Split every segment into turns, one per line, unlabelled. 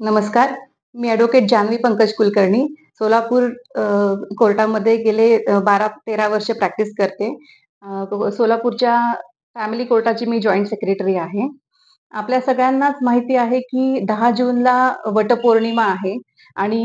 नमस्कार. मी ॲडव्होकेट जान्हवी पंकज कुलकर्णी. सोलापूर कोर्टामध्ये गेले 12-13 वर्ष प्रॅक्टिस करते. सोलापूरच्या फॅमिली कोर्टाची मी जॉइंट सेक्रेटरी आहे. आपल्या सगळ्यांनाच माहिती आहे, की 10 जूनला वटपौर्णिमा आहे आणि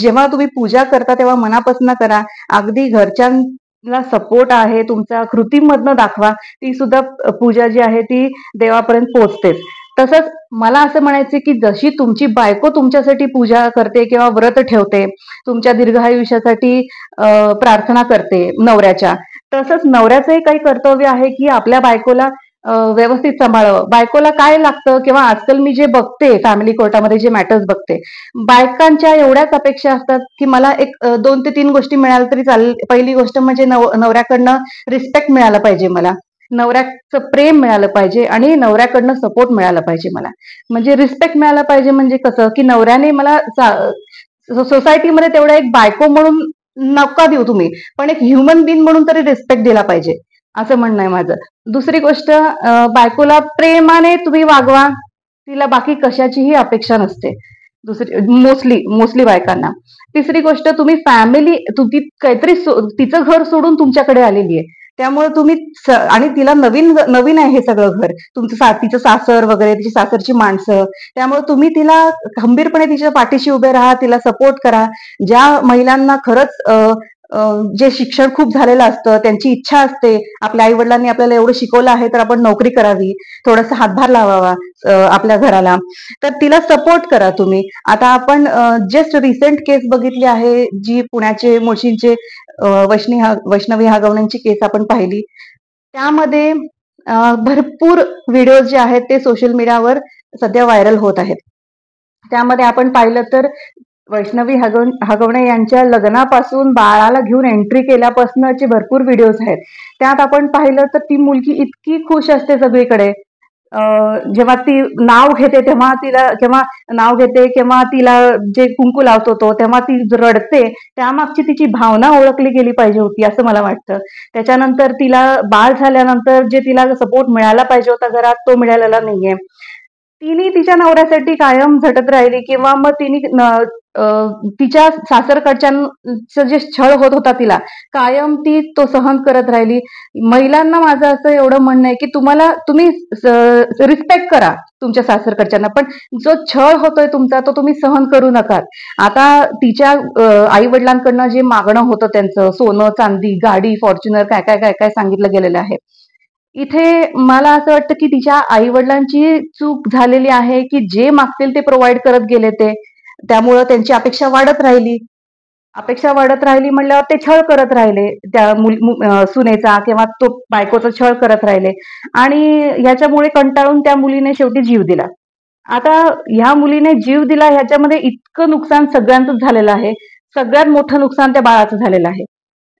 जेव्हा तुम्ही पूजा करता तेव्हा मनापासून करा. अगदी घरच्यांना सपोर्ट आहे तुमच्या कृतीमधनं दाखवा. ती सुद्धा पूजा जी आहे ती देवापर्यंत पोहोचतेच. तसंच मला असं म्हणायचं की जशी तुमची बायको तुमच्यासाठी पूजा करते किंवा व्रत ठेवते, तुमच्या दीर्घायुष्यासाठी प्रार्थना करते नवऱ्याच्या, तसंच नवऱ्याचंही काही कर्तव्य आहे की आपल्या बायकोला व्यवस्थित सांभाळावं. बायकोला काय लागतं किंवा आजकाल मी जे बघते फॅमिली कोर्टामध्ये जे मॅटर्स बघते, बायकांच्या एवढ्याच अपेक्षा असतात की मला एक 2 ते 3 गोष्टी मिळाल्या तरी चालेल. पहिली गोष्ट म्हणजे नवऱ्याकडनं रिस्पेक्ट मिळाला पाहिजे मला. नवऱ्याचं प्रेम मिळालं पाहिजे आणि नवऱ्याकडनं सपोर्ट मिळाला पाहिजे मला. म्हणजे रिस्पेक्ट मिळाला पाहिजे म्हणजे कसं, की नवऱ्याने मला सोसायटीमध्ये तेवढा एक बायको म्हणून नका देऊ तुम्ही, पण एक ह्युमन बीइंग म्हणून तरी रिस्पेक्ट दिला पाहिजे, असं म्हणणं आहे माझं. दुसरी गोष्ट, बायकोला प्रेमाने तुम्ही वागवा. तिला बाकी कशाचीही अपेक्षा नसते. दुसरी मोस्टली मोस्टली बायकांना. तिसरी गोष्ट, तुम्ही फॅमिली ती काहीतरी तिचं घर सोडून तुमच्याकडे आलेली आहे. त्यामुळे तुम्ही आणि तिला नवीन नवीन आहे हे सगळं घर. तिचं सासर वगैरे, तिची सासरची माणसं. त्यामुळे तुम्ही तिला खंबीरपणे तिच्या पाठीशी उभे राहा, तिला सपोर्ट करा. ज्या महिलांना खरंच जे शिक्षण खूप झालेलं असतं, त्यांची इच्छा असते, आपल्या आई वडिलांनी आपल्याला एवढं शिकवलं आहे तर आपण नोकरी करावी, थोडासा हातभार लावावा आपल्या घराला, तर तिला सपोर्ट करा तुम्ही. आता आपण जस्ट रिसेंट केस बघितली आहे, जी पुण्याचे मुळशींचे वैष्णवी हागवण्यांची केस आपण पाहिली. त्यामध्ये भरपूर व्हिडिओज जे आहेत ते सोशल मीडियावर सध्या व्हायरल होत आहेत. त्यामध्ये आपण पाहिलं तर वैष्णवी हगवणे यांच्या लग्नापासून बाळाला घेऊन एंट्री केल्यापासूनचे भरपूर व्हिडिओज आहेत. त्यात आपण पाहिलं तर ती मुलगी इतकी खुश असते सगळीकडे. जेव्हा ती नाव घेते तेव्हा तिला जे कुंकू लावतो तो तेव्हा ती रडते. त्यामागची तिची भावना ओळखली गेली पाहिजे होती असं मला वाटतं. त्याच्यानंतर तिला बाळ झाल्यानंतर जे तिला सपोर्ट मिळाला पाहिजे होता घरात, तो मिळालेला नाहीये. तिने तिच्या नवऱ्यासाठी कायम झटत राहिली किंवा मग तिच्या सासरकडच्यांचं जे छळ होत होता तिला, कायम ती तो सहन करत राहिली. महिलांना माझं असं एवढं म्हणणं आहे की तुम्ही रिस्पेक्ट करा तुमच्या सासरकडच्यांना, पण जो छळ होतोय तुमचा तो तुम्ही सहन करू नका. आता तिच्या आई वडिलांकडनं जे मागणं होतं त्यांचं सोनं, चांदी, गाडी, फॉर्च्युनर, काय काय काय काय सांगितलं गेलेलं आहे. इथे मला असं वाटतं की तिच्या आई वडिलांची चूक झालेली आहे की जे मागतील ते प्रोव्हाइड करत गेले ते. त्यामुळं त्यांची अपेक्षा वाढत राहिली म्हणल्यावर ते छळ करत राहिले त्या सुनेचा किंवा तो बायकोचा छळ करत राहिले आणि ह्याच्यामुळे कंटाळून त्या मुलीने शेवटी जीव दिला. आता ह्या मुलीने जीव दिला ह्याच्यामध्ये इतकं नुकसान सगळ्यांचंच झालेलं आहे. सगळ्यात मोठं नुकसान त्या बाळाचं झालेलं आहे.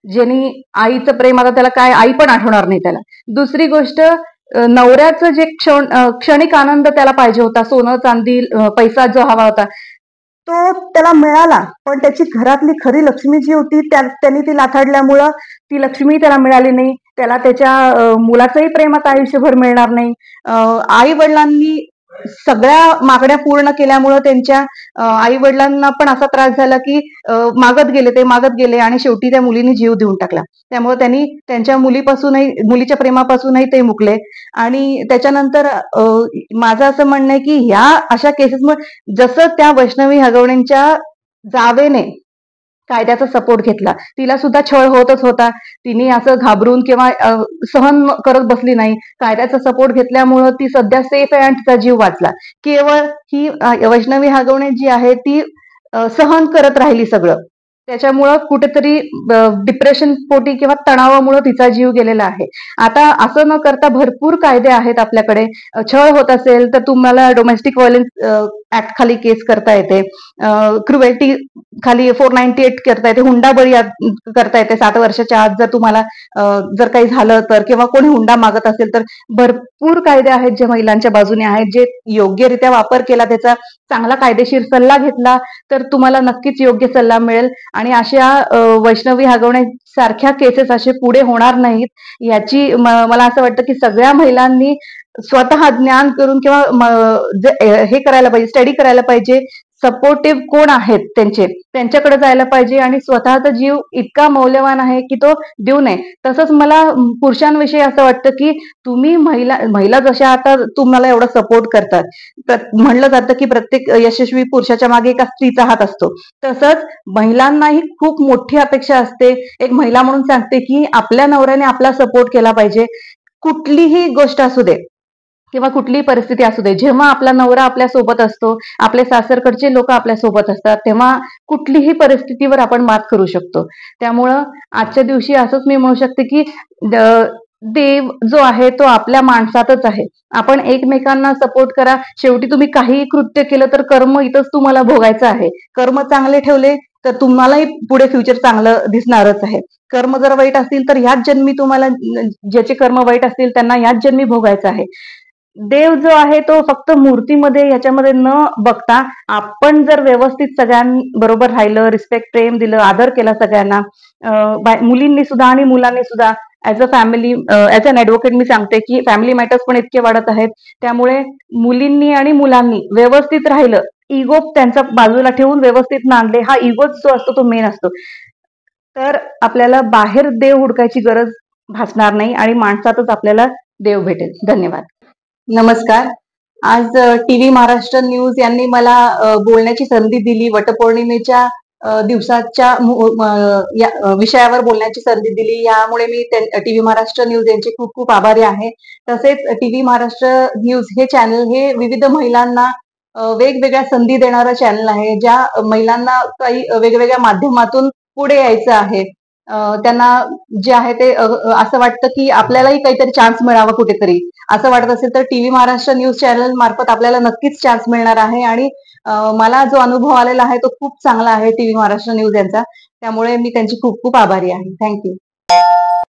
ज्यांनी आईचं प्रेम, आता त्याला काय आई पण आठवणार नाही त्याला. दुसरी गोष्ट, नवऱ्याचं जे क्षणिक आनंद त्याला पाहिजे होता, सोनं चांदी पैसा जो हवा होता तो त्याला मिळाला, पण त्याची घरातली खरी लक्ष्मी जी होती त्यांनी ती लाथाडल्यामुळं ती लक्ष्मी त्याला मिळाली नाही. त्याला त्याच्या मुलाचंही प्रेम आता आयुष्यभर मिळणार नाही. आई वडिलांनी सगळ्या मागण्या पूर्ण केल्यामुळं त्यांच्या आई वडिलांना पण असा त्रास झाला की मागत गेले आणि शेवटी त्या मुलीने जीव देऊन टाकला. त्यामुळे त्यांनी त्यांच्या मुलीच्या प्रेमापासूनही ते मुकले. आणि त्याच्यानंतर माझं असं म्हणणं आहे की ह्या अशा केसेसमुळे, जसं त्या वैष्णवी हगवणेंच्या जावेने कायद्याचा सपोर्ट घेतला, तिला सुद्धा छळ होतच होता, तिने असं घाबरून किंवा सहन करत बसली नाही. कायद्याचा सपोर्ट घेतल्यामुळं ती सध्या सेफ आहे आणि तिचा जीव वाचला. केवळ ही वैष्णवी हगवणे जी आहे ती सहन करत राहिली सगळं. त्याच्यामुळं कुठेतरी डिप्रेशन पोटी किंवा तणावामुळे तिचा जीव गेलेला आहे. आता असं न करता भरपूर कायदे आहेत आपल्याकडे. छळ होत असेल तर तुम्हाला डोमेस्टिक व्हायलन्स ऍक्ट खाली केस करता येते, क्रुएल्टी खाली 498 करता येते, हुंडाबळी करता येते 7 वर्षाच्या आत जर तुम्हाला जर काही झालं तर, किंवा कोणी हुंडा मागत असेल तर. भरपूर कायदे आहेत जे महिलांच्या बाजूने आहेत. जे योग्यरित्या वापर केला, त्याचा चांगला कायदेशीर सल्ला घेतला तर तुम्हाला नक्कीच योग्य सल्ला मिळेल आणि अशा वैष्णवी हगवण्यासारख्या केसेस असे पुढे होणार नाहीत, याची मला असं वाटतं की सगळ्या महिलांनी स्वतः ज्ञान करून किंवा हे करायला पाहिजे, स्टडी करायला पाहिजे, सपोर्टिव्ह कोण आहेत त्यांच्याकडे जायला पाहिजे आणि स्वतःचा जीव इतका मौल्यवान आहे की तो देऊ नये. तसंच मला पुरुषांविषयी असं वाटतं की तुम्ही महिला जशा आता तुम्हाला एवढा सपोर्ट करतात, म्हणलं जातं की प्रत्येक यशस्वी पुरुषाच्या मागे एका स्त्रीचा हात असतो. तसंच महिलांनाही खूप मोठी अपेक्षा असते. एक महिला म्हणून सांगते की आपल्या नवऱ्याने आपला सपोर्ट केला पाहिजे. कुठलीही गोष्ट असू दे किंवा कुठलीही परिस्थिती असू दे, जेव्हा आपला नवरा आपल्या सोबत असतो, आपले सासरकडचे लोक आपल्या सोबत असतात, तेव्हा कुठलीही परिस्थितीवर आपण मात करू शकतो. त्यामुळं आजच्या दिवशी असंच मी म्हणू शकते की देव जो आहे तो आपल्या माणसातच आहे. आपण एकमेकांना सपोर्ट करा. शेवटी तुम्ही काहीही कृत्य केलं तर कर्म इथंच तुम्हाला भोगायचं आहे. कर्म चांगले ठेवले तर तुम्हालाही पुढे फ्युचर चांगलं दिसणारच आहे. कर्म जर वाईट असतील तर ह्याच जन्मी तुम्हाला, ज्याचे कर्म वाईट असतील त्यांना ह्याच जन्मी भोगायचं आहे. देव जो आहे तो फक्त मूर्तीमध्ये ह्याच्यामध्ये न बघता आपण जर व्यवस्थित सगळ्यांबरोबर राहिलं, रिस्पेक्ट, प्रेम दिलं, आदर केला सगळ्यांना, मुलींनी सुद्धा आणि मुलांनी सुद्धा, as a family, as an advocate मी सांगते की फॅमिली मॅटर्स पण इतके वाढत आहेत. त्यामुळे मुलींनी आणि मुलांनी व्यवस्थित राहिलं, इगो त्यांचा बाजूला ठेवून व्यवस्थित नांदले, हा इगोच जो असतो तो मेन असतो, तर आपल्याला बाहेर देव हुडकायची गरज भासणार नाही आणि माणसातच आपल्याला देव भेटेल. धन्यवाद. नमस्कार. आज टीव्ही महाराष्ट्र न्यूज यांनी मला बोलण्याची संधी दिली. वटपौर्णिमेच्या दिवसाच्या विषयावर बोलण्याची संधी दिली. यामुळे मी टीव्ही महाराष्ट्र न्यूज यांचे खूप खूप आभारी आहे. तसेच टीव्ही महाराष्ट्र न्यूज हे चॅनल हे विविध महिलांना वेगवेगळ्या संधी देणारं चॅनल आहे. ज्या महिलांना काही वेगवेगळ्या माध्यमातून पुढे यायचं आहे, त्यांना जे आहे ते असं वाटतं की आपल्यालाही काहीतरी चान्स मिळावा कुठेतरी, असं वाटत असेल तर टीव्ही महाराष्ट्र न्यूज चॅनल मार्फत आपल्याला नक्कीच चान्स मिळणार आहे. आणि मला जो अनुभव आलेला आहे तो खूप चांगला आहे टीव्ही महाराष्ट्र न्यूज यांचा. त्यामुळे मी त्यांची खूप खूप आभारी आहे. थँक्यू.